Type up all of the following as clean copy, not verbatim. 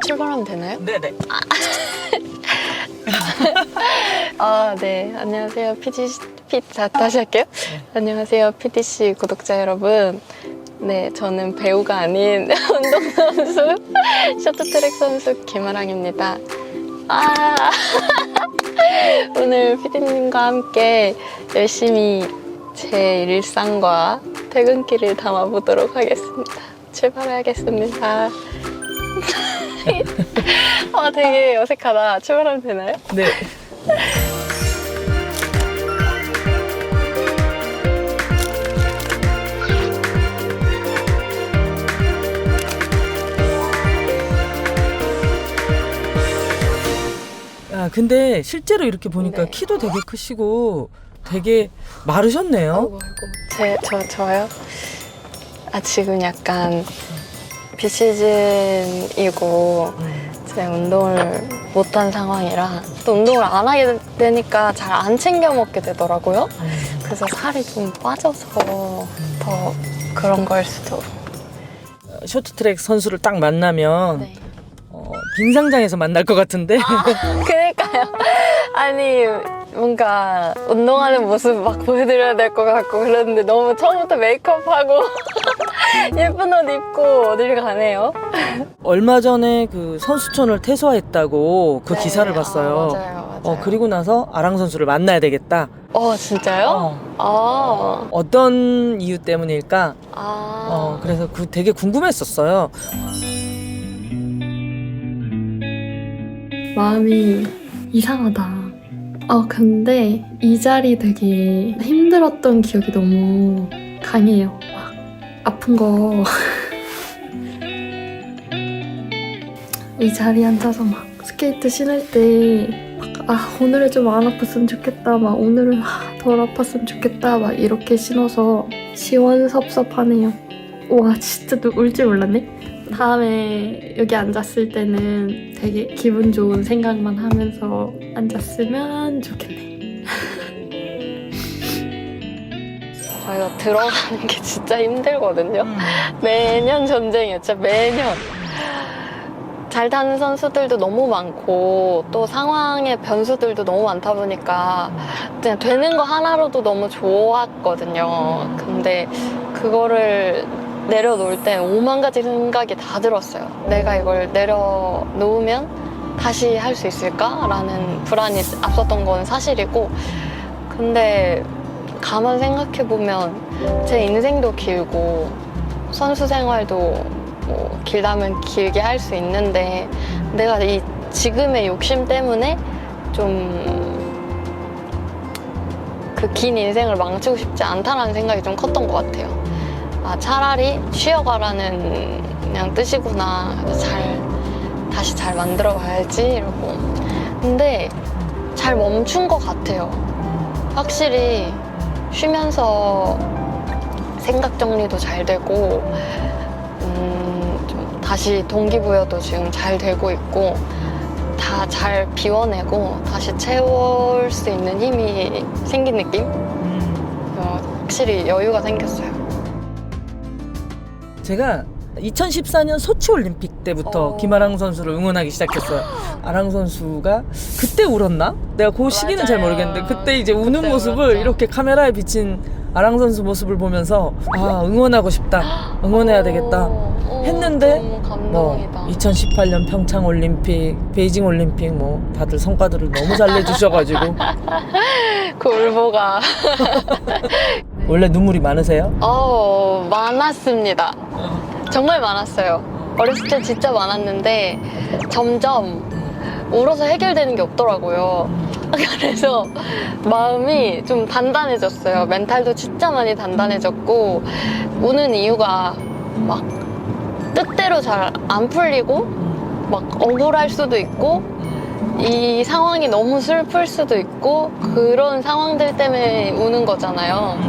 출발하면 되나요? 네네. 네. 안녕하세요. 다시 할게요. 안녕하세요. PDC 구독자 여러분. 네, 저는 배우가 아닌 운동선수, 쇼트트랙 선수 김아랑입니다. 오늘 PD님과 함께 열심히 제 일상과 퇴근길을 담아보도록 하겠습니다. 출발하겠습니다. 되게 어색하다. 출발하면 되나요? 네. 근데 실제로 이렇게 보니까 네. 키도 되게 크시고 되게 마르셨네요. 아이고. 저요? 지금 약간 비시즌이고 제가 운동을 못한 상황이라 또 운동을 안 하게 되니까 잘 안 챙겨 먹게 되더라고요. 그래서 살이 좀 빠져서 더 그런 걸 수도. 쇼트트랙 선수를 딱 만나면 네. 빙상장에서 만날 것 같은데. 그러니까요. 아니 뭔가 운동하는 모습 막 보여드려야 될 것 같고 그랬는데 너무 처음부터 메이크업하고 예쁜 옷 입고 어딜 가네요. 얼마 전에 그 선수촌을 퇴소했다고 그 네. 기사를 봤어요. 맞아요. 그리고 나서 아랑 선수를 만나야 되겠다. 진짜요? 어떤 이유 때문일까? 그래서 되게 궁금했었어요. 마음이 이상하다. 근데 이 자리 되게 힘들었던 기억이 너무 강해요. 막 아픈 거. 이 자리에 앉아서 막 스케이트 신을 때 막 오늘은 좀 안 아팠으면 좋겠다. 막 오늘은 덜 아팠으면 좋겠다. 막 이렇게 신어서 시원섭섭하네요. 와 진짜 울 줄 몰랐네. 다음에 여기 앉았을 때는 되게 기분 좋은 생각만 하면서 앉았으면 좋겠네. 저희가 들어가는 게 진짜 힘들거든요. 매년 전쟁이에요. 진짜 매년. 잘 타는 선수들도 너무 많고 또 상황의 변수들도 너무 많다 보니까 그냥 되는 거 하나로도 너무 좋았거든요. 근데 그거를 내려놓을 때 5만 가지 생각이 다 들었어요. 내가 이걸 내려놓으면 다시 할 수 있을까? 라는 불안이 앞섰던 건 사실이고 근데 가만 생각해보면 제 인생도 길고 선수 생활도 뭐 길다면 길게 할 수 있는데 내가 이 지금의 욕심 때문에 좀 그 긴 인생을 망치고 싶지 않다라는 생각이 좀 컸던 것 같아요. 차라리 쉬어가라는 그냥 뜻이구나. 다시 잘 만들어 가야지 이러고. 근데 잘 멈춘 것 같아요. 확실히 쉬면서 생각 정리도 잘 되고 좀 다시 동기부여도 지금 잘 되고 있고 다 잘 비워내고 다시 채울 수 있는 힘이 생긴 느낌? 확실히 여유가 생겼어요. 제가 2014년 소치 올림픽 때부터 김아랑 선수를 응원하기 시작했어요. 아랑 선수가 그때 울었나? 내가 그 시기는 잘 모르겠는데 그때 이제 우는 그때 모습을 울었죠. 이렇게 카메라에 비친 아랑 선수 모습을 보면서 응원하고 싶다, 응원해야 되겠다 했는데 너무 감동이다. 2018년 평창 올림픽, 베이징 올림픽 다들 성과들을 너무 잘 내주셔가지고 그 울보가 원래 눈물이 많으세요? 많았습니다. 정말 많았어요. 어렸을 때 진짜 많았는데 점점 울어서 해결되는 게 없더라고요. 그래서 마음이 좀 단단해졌어요. 멘탈도 진짜 많이 단단해졌고 우는 이유가 막 뜻대로 잘 안 풀리고 막 억울할 수도 있고 이 상황이 너무 슬플 수도 있고 그런 상황들 때문에 우는 거잖아요.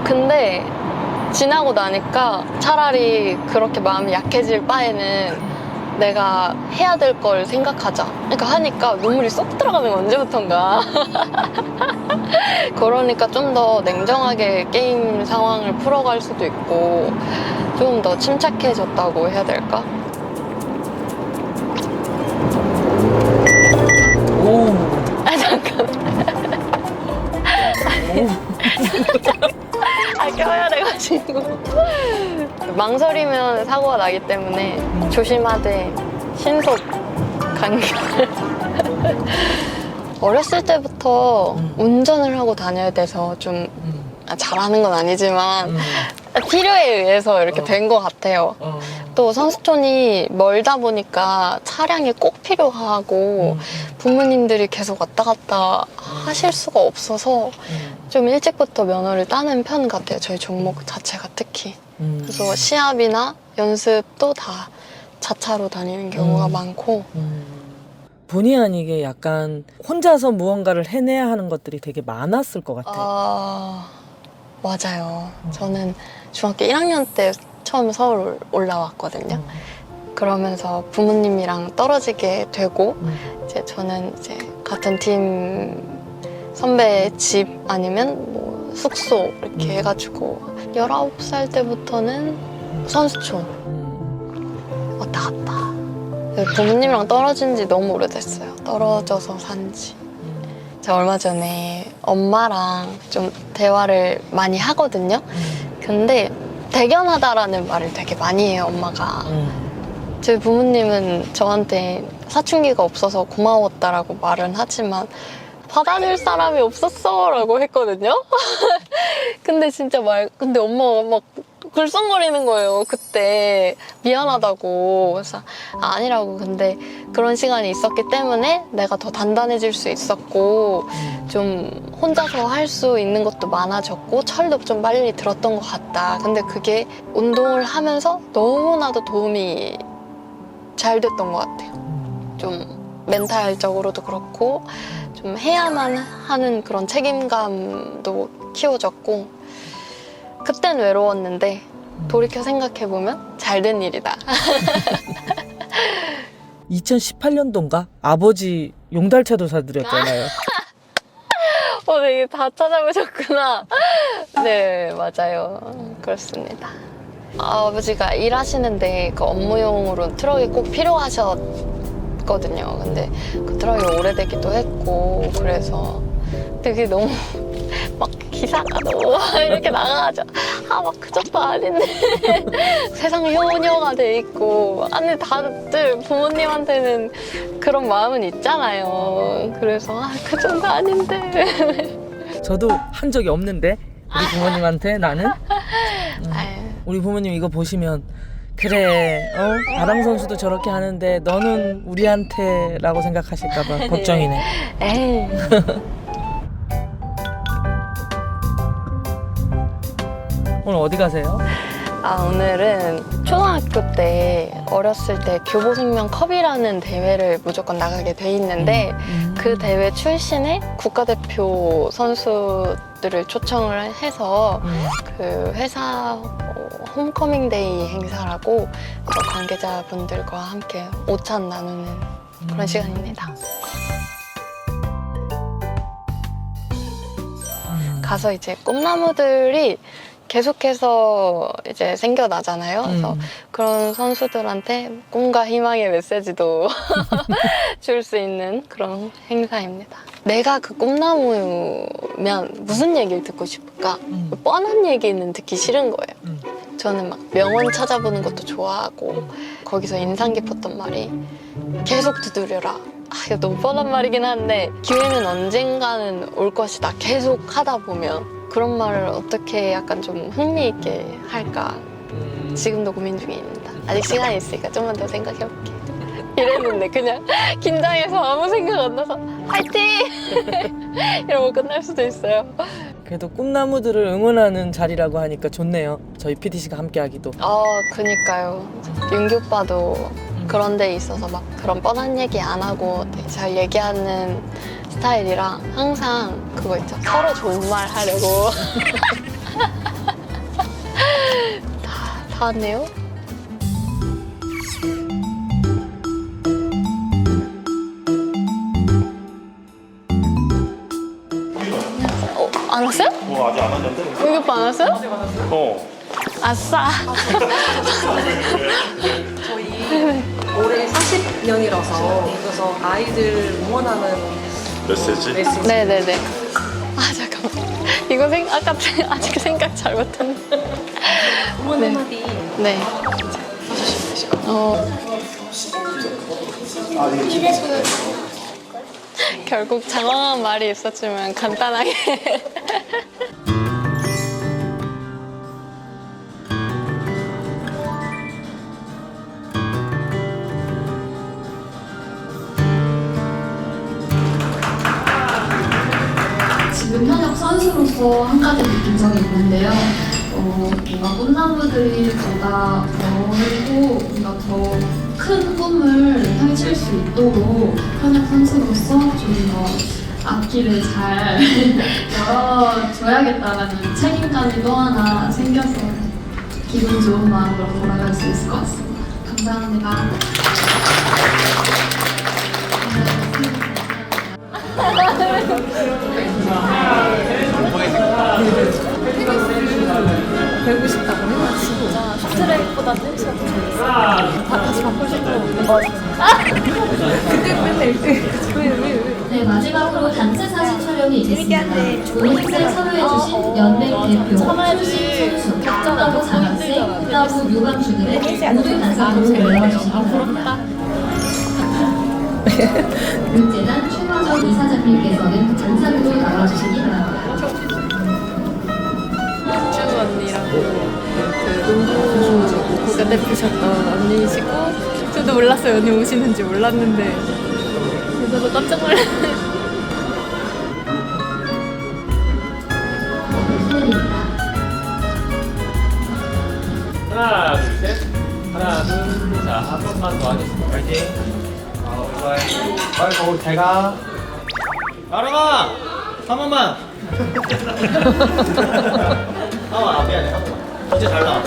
근데 지나고 나니까 차라리 그렇게 마음이 약해질 바에는 내가 해야 될 걸 생각하자. 그러니까 하니까 눈물이 쏙 들어가는 거 언제부턴가. 그러니까 좀 더 냉정하게 게임 상황을 풀어갈 수도 있고 좀 더 침착해졌다고 해야 될까? 친구. 망설이면 사고가 나기 때문에 조심하되 신속 간격. 어렸을 때부터 운전을 하고 다녀야 돼서 좀 잘하는 건 아니지만 필요에 의해서 이렇게 된 것 같아요. 또 선수촌이 멀다 보니까 차량이 꼭 필요하고 부모님들이 계속 왔다 갔다 하실 수가 없어서 좀 일찍부터 면허를 따는 편 같아요. 저희 종목 자체가 특히. 그래서 시합이나 연습도 다 자차로 다니는 경우가 많고. 본의 아니게 약간 혼자서 무언가를 해내야 하는 것들이 되게 많았을 것 같아요. 맞아요. 저는 중학교 1학년 때 처음 서울 올라왔거든요. 그러면서 부모님이랑 떨어지게 되고 이제 저는 이제 같은 팀 선배 집 아니면 뭐 숙소 이렇게 해가지고 19살 때부터는 선수촌 왔다 갔다. 부모님이랑 떨어진 지 너무 오래됐어요. 떨어져서 산지. 제가 얼마 전에 엄마랑 좀 대화를 많이 하거든요. 근데 대견하다라는 말을 되게 많이 해요, 엄마가. 저희 부모님은 저한테 사춘기가 없어서 고마웠다라고 말은 하지만 받아줄 사람이 없었어 라고 했거든요. 근데 진짜 근데 엄마가 막 글썽거리는 거예요, 그때. 미안하다고. 그래서 아니라고. 근데 그런 시간이 있었기 때문에 내가 더 단단해질 수 있었고 좀 혼자서 할 수 있는 것도 많아졌고 철도 좀 빨리 들었던 것 같다. 근데 그게 운동을 하면서 너무나도 도움이 잘 됐던 것 같아요. 좀 멘탈적으로도 그렇고 좀 해야만 하는 그런 책임감도 키워졌고 그땐 외로웠는데 돌이켜 생각해보면 잘된 일이다. 2018년도인가? 아버지 용달차도 사드렸잖아요. 되게 다 찾아보셨구나. 네, 맞아요. 그렇습니다. 아버지가 일하시는데 그 업무용으로 트럭이 꼭 필요하셨거든요. 근데 그 트럭이 오래되기도 했고 그래서 되게 너무 막 기사가 너무 이렇게 나가죠. 막 그 정도 아닌데 세상 효녀가 돼 있고 아니 다들 부모님한테는 그런 마음은 있잖아요. 그래서 그 정도 아닌데. 저도 한 적이 없는데 우리 부모님한테 나는 우리 부모님 이거 보시면 그래 아랑 선수도 저렇게 하는데 너는 우리한테 라고 생각하실까봐 걱정이네. 에이. 오늘 어디 가세요? 오늘은 초등학교 때 어렸을 때 교보생명컵이라는 대회를 무조건 나가게 돼 있는데 그 대회 출신의 국가대표 선수들을 초청을 해서 그 회사 홈커밍데이 행사라고 관계자분들과 함께 오찬 나누는 그런 시간입니다. 가서 이제 꿈나무들이 계속해서 이제 생겨나잖아요. 그래서 그런 선수들한테 꿈과 희망의 메시지도 줄 수 있는 그런 행사입니다. 내가 그 꿈나무면 무슨 얘기를 듣고 싶을까? 뻔한 얘기는 듣기 싫은 거예요. 저는 막 명언 찾아보는 것도 좋아하고 거기서 인상 깊었던 말이 계속 두드려라. 이거 너무 뻔한 말이긴 한데 기회는 언젠가는 올 것이다. 계속 하다 보면 그런 말을 어떻게 약간 좀 흥미있게 할까 지금도 고민 중입니다. 아직 시간이 있으니까 좀만 더 생각해볼게. 이랬는데 그냥 긴장해서 아무 생각 안 나서 화이팅! 이러고 끝날 수도 있어요. 그래도 꿈나무들을 응원하는 자리라고 하니까 좋네요. 저희 PD씨가 함께 하기도. 그니까요. 윤기 오빠도 그런 데 있어서 막 그런 뻔한 얘기 안 하고 되게 잘 얘기하는 스타일이라 항상 그거 있죠. 서로 좋은 말 하려고. 다 왔네요. 안 왔어요? 아직 안 왔는데? 윤기 오빠 안 왔어요? 아싸. 저희 올해 40년이라서 그래서 아이들 응원하는 메시지? 메시지. 네네네. 잠깐만. 이거 아까 아직 생각 잘 못했는데. 응원 한마디 네. 해주시면 되실 것 같아요. 결국 장황한 말이 있었지만 간단하게. 지금 현역 선수로서 한 가지 느낀 점이 있는데요. 뭔가 꽃나무들이 보다 멀고 뭔가 더 큰 꿈을 펼칠 수 있도록 현역 선수로서 좀 더 앞길을 잘 열어줘야겠다라는 책임감이 또 하나 생겨서 기분 좋은 마음으로 돌아갈 수 있을 것 같습니다. 감사합니다. 배우고 싶다고 해서 진짜 슈트레이보다 댄스가 더 재밌어. 다시 바꾸고 싶어. 그때 맨날 1등. 네, 마지막으로 단체 사진 촬영이 있겠습니다. 오늘 행사에 참여해주신 연맹 대표, 출신 선수, 학자부 장학생, 학자부 유감주들의 모두 단상으로 올라와주시기 바랍니다. 문재단 최화정 이사장님께서는 단상으로 나와주시기 바랍니다. 주 언니라고 그 농구 국가대표셨던 언니시고 저도 몰랐어요. 언니 오시는지 몰랐는데 저도 깜짝 놀랐어요. 하나, 둘, 셋. 하나, 둘. 자, 한 번만 더 하겠습니다. 파이팅. 빨리 잘 가. 아랑아! 한 번만! 미안해, 한 번만. 진짜 잘 나와.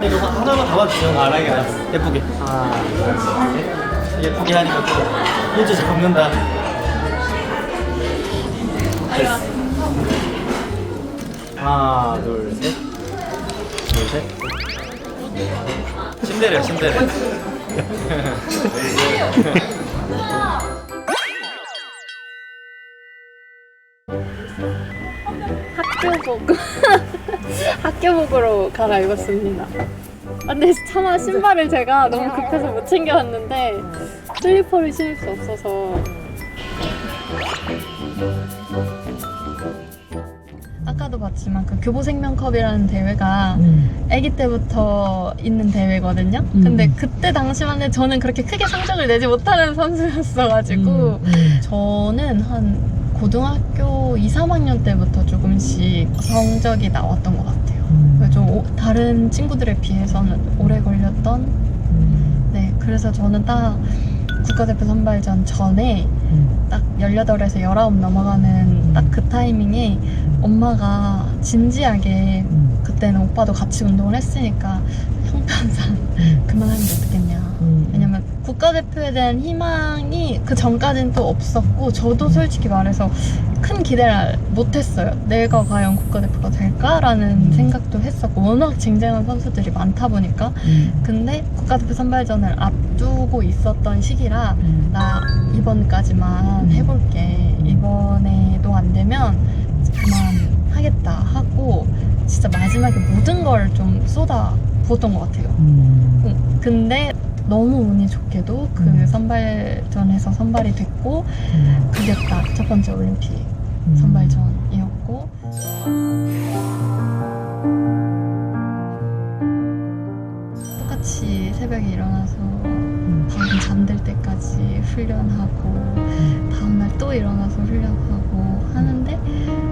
이거 하나만 잡아주세요. 알았어. 예쁘게. 하나, 둘, 셋. 예쁘게 하니까 또 일주 잘 걷는다. 됐어. 하나, 둘, 셋. 둘, 셋. 신데레, 신데레. 학교복으로 갈아입었습니다. 근데 차마 신발을 제가 너무 급해서 못 챙겨왔는데 슬리퍼를 신을 수 없어서 아까도 봤지만 그 교보생명컵이라는 대회가 아기 때부터 있는 대회거든요. 근데 그때 당시만 해도 저는 그렇게 크게 성적을 내지 못하는 선수였어가지고 저는 한 고등학교 2, 3학년 때부터 조금씩 성적이 나왔던 것 같아요. 좀 다른 친구들에 비해서는 오래 걸렸던. 네, 그래서 저는 딱 국가대표 선발전 전에 딱 18에서 19 넘어가는 딱 그 타이밍에 엄마가 진지하게 그때는 오빠도 같이 운동을 했으니까 형편상 그만하면 어떻겠냐. 왜냐면 국가대표에 대한 희망이 그 전까지는 또 없었고 저도 솔직히 말해서 큰 기대를 못했어요. 내가 과연 국가대표가 될까라는 생각도 했었고 워낙 쟁쟁한 선수들이 많다 보니까 근데 국가대표 선발전을 앞두고 있었던 시기라 나 이번까지만 해볼게. 이번에도 안 되면 그만하겠다 하고 진짜 마지막에 모든 걸 좀 쏟아 부었던 것 같아요. 근데 너무 운이 좋게도 그 선발전에서 선발이 됐고 그게 딱 첫 번째 올림픽 선발전이었고 똑같이 새벽에 일어나서 밤 잠들 때까지 훈련하고 다음날 또 일어나서 훈련하고 하는데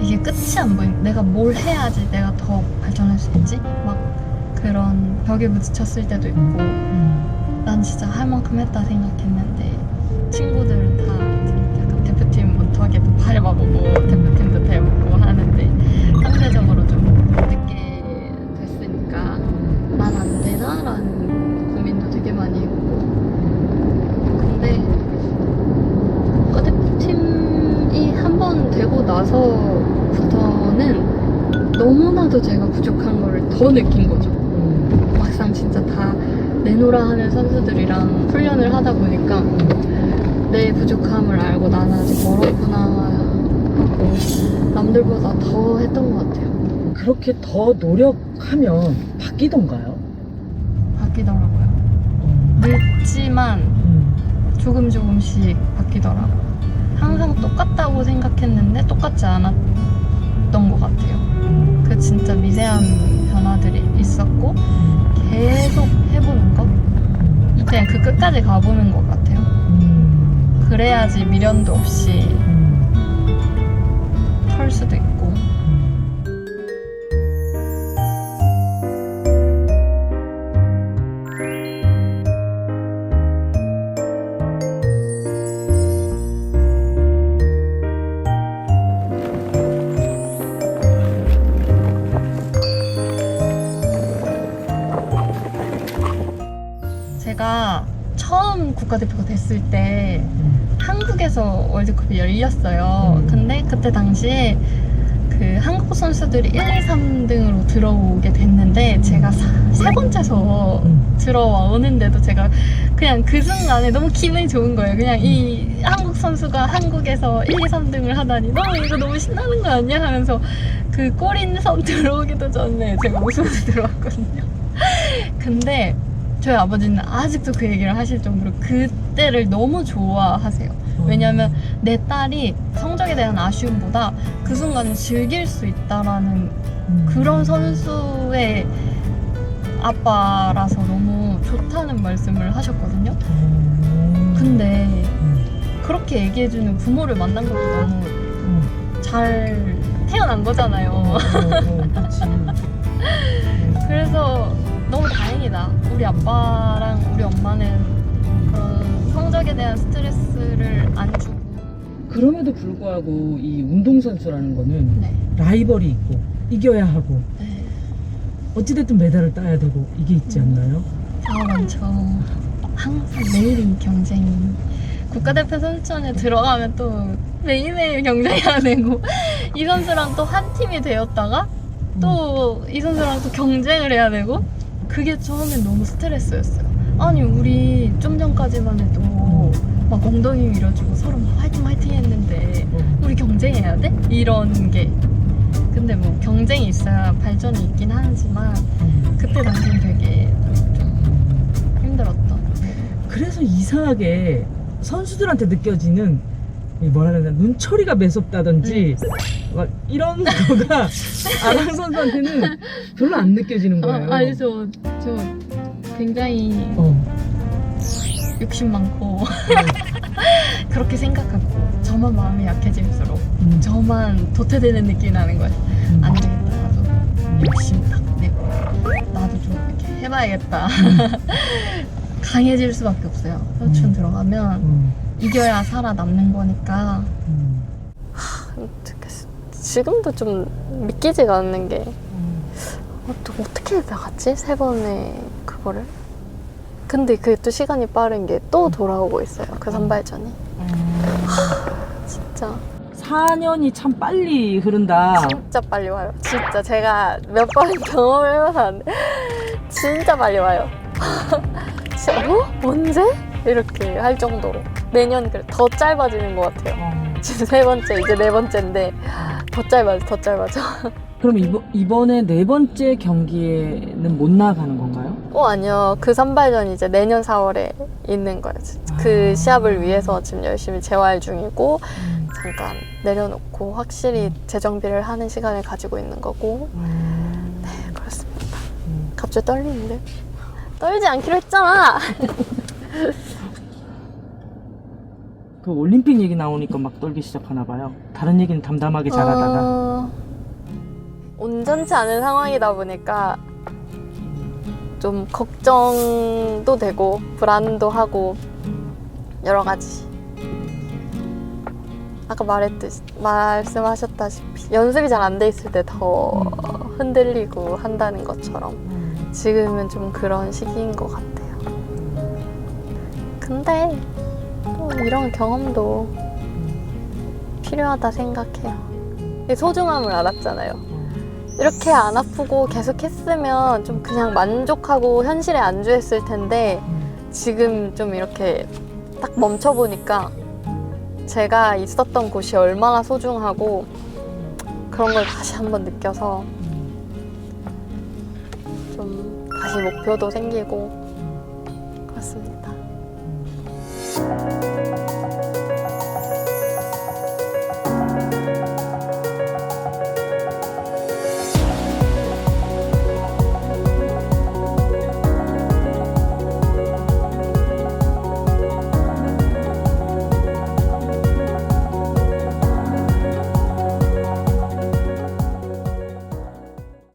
이게 끝이 안 보인. 내가 뭘 해야지 내가 더 발전할 수 있지? 막 그런 벽에 부딪혔을 때도 있고 난 진짜 할 만큼 했다 생각했는데 친구들은 다 약간 대표팀 못하게도 밟아보고 대표팀도 돼보고 하는데 상대적으로 좀 늦게 됐으니까 난 안 되나? 라는 고민도 되게 많이 했고 근데 국가대표팀이 한 번 되고 나서부터는 너무나도 제가 부족한 거를 더 느낀 거죠. 막상 진짜 다 내노라 하는 선수들이랑 훈련을 하다 보니까 내 부족함을 알고 나는 아직 멀었구나 생각하고 남들보다 더 했던 것 같아요. 그렇게 더 노력하면 바뀌던가요? 바뀌더라고요. 늦지만 조금씩 바뀌더라고요. 항상 똑같다고 생각했는데 똑같지 않았던 것 같아요. 그 진짜 미세한 변화들이 있었고 계속 해보는 거? 그냥 그 끝까지 가보는 것 같아요. 그래야지 미련도 없이 털 수도 있고. 제가 처음 국가대표가 됐을 때 한국에서 월드컵이 열렸어요. 근데 그때 당시에 그 한국 선수들이 1, 2, 3등으로 들어오게 됐는데 제가 세 번째서 들어오는데도 제가 그냥 그 순간에 너무 기분이 좋은 거예요. 그냥 이 한국 선수가 한국에서 1, 2, 3등을 하다니 이거 너무 신나는 거 아니야? 하면서 그 골인 선 들어오기도 전에 제가 우승으로 들어왔거든요. 근데 저희 아버지는 아직도 그 얘기를 하실 정도로 그때를 너무 좋아하세요. 왜냐면 내 딸이 성적에 대한 아쉬움보다 그 순간을 즐길 수 있다라는 그런 선수의 아빠라서 너무 좋다는 말씀을 하셨거든요. 근데 그렇게 얘기해주는 부모를 만난 것도 너무 잘 태어난 거잖아요. 그래서 너무 다행이다. 우리 아빠랑 우리 엄마는 그런 성적에 대한 스트레스를 안 주고. 그럼에도 불구하고 이 운동선수라는 거는 네. 라이벌이 있고 이겨야 하고 네. 어찌됐든 메달을 따야 되고 이게 있지 않나요? 많죠. 항상 매일이 경쟁이. 국가대표 선수촌에 들어가면 또 매일매일 경쟁해야 되고 이 선수랑 또 한 팀이 되었다가 또 이 선수랑 또 경쟁을 해야 되고 그게 처음엔 너무 스트레스였어요. 아니 우리 좀 전까지만 해도 막 엉덩이 밀어주고 서로 막 화이팅 했는데 우리 경쟁해야 돼? 이런 게. 근데 뭐 경쟁이 있어야 발전이 있긴 하지만 그때 당시엔 되게 좀 힘들었던. 그래서 이상하게 선수들한테 느껴지는 이 뭐라 그래야 되나 눈초리가 매섭다든지 막 이런 거가 아랑 선수한테는 별로 안 느껴지는 거예요. 아니 저 굉장히 욕심 많고 그렇게 생각하고 저만 마음이 약해질수록 저만 도태되는 느낌이 나는 거예요. 안 되겠다. 나도 욕심 딱 내고 나도 좀 이렇게 해봐야겠다. 강해질 수밖에 없어요. 선수촌 들어가면 이겨야 살아남는 거니까. 지금도 좀 믿기지가 않는 게 어떻게 나갔지? 3번의 그거를. 근데 그게 또 시간이 빠른 게 또 돌아오고 있어요. 그 선발전이. 진짜 4년이 참 빨리 흐른다. 진짜 빨리 와요. 진짜 제가 몇 번 경험을 해봐서 안 돼. 진짜 빨리 와요. 진짜 언제? 이렇게 할 정도로 매년 그래 더 짧아지는 것 같아요. 지금 3번째 이제 4번째인데 더 짧아져. 그럼 이번에 4번째 경기에는 못 나가는 건가요? 아니요. 그 선발전이 이제 내년 4월에 있는 거예요. 그 시합을 위해서 지금 열심히 재활 중이고 잠깐 내려놓고 확실히 재정비를 하는 시간을 가지고 있는 거고. 네, 그렇습니다. 갑자기 떨리는데? 떨지 않기로 했잖아. 그 올림픽 얘기 나오니까 막 떨기 시작하나 봐요. 다른 얘기는 담담하게 잘하다가 온전치 않은 상황이다 보니까 좀 걱정도 되고 불안도 하고 여러 가지. 아까 말씀하셨다시피 연습이 잘 안 돼 있을 때 더 흔들리고 한다는 것처럼 지금은 좀 그런 시기인 것 같아요. 근데 또 이런 경험도 필요하다 생각해요. 소중함을 알았잖아요. 이렇게 안 아프고 계속 했으면 좀 그냥 만족하고 현실에 안주했을 텐데 지금 좀 이렇게 딱 멈춰보니까 제가 있었던 곳이 얼마나 소중하고 그런 걸 다시 한번 느껴서 좀 다시 목표도 생기고 그렇습니다.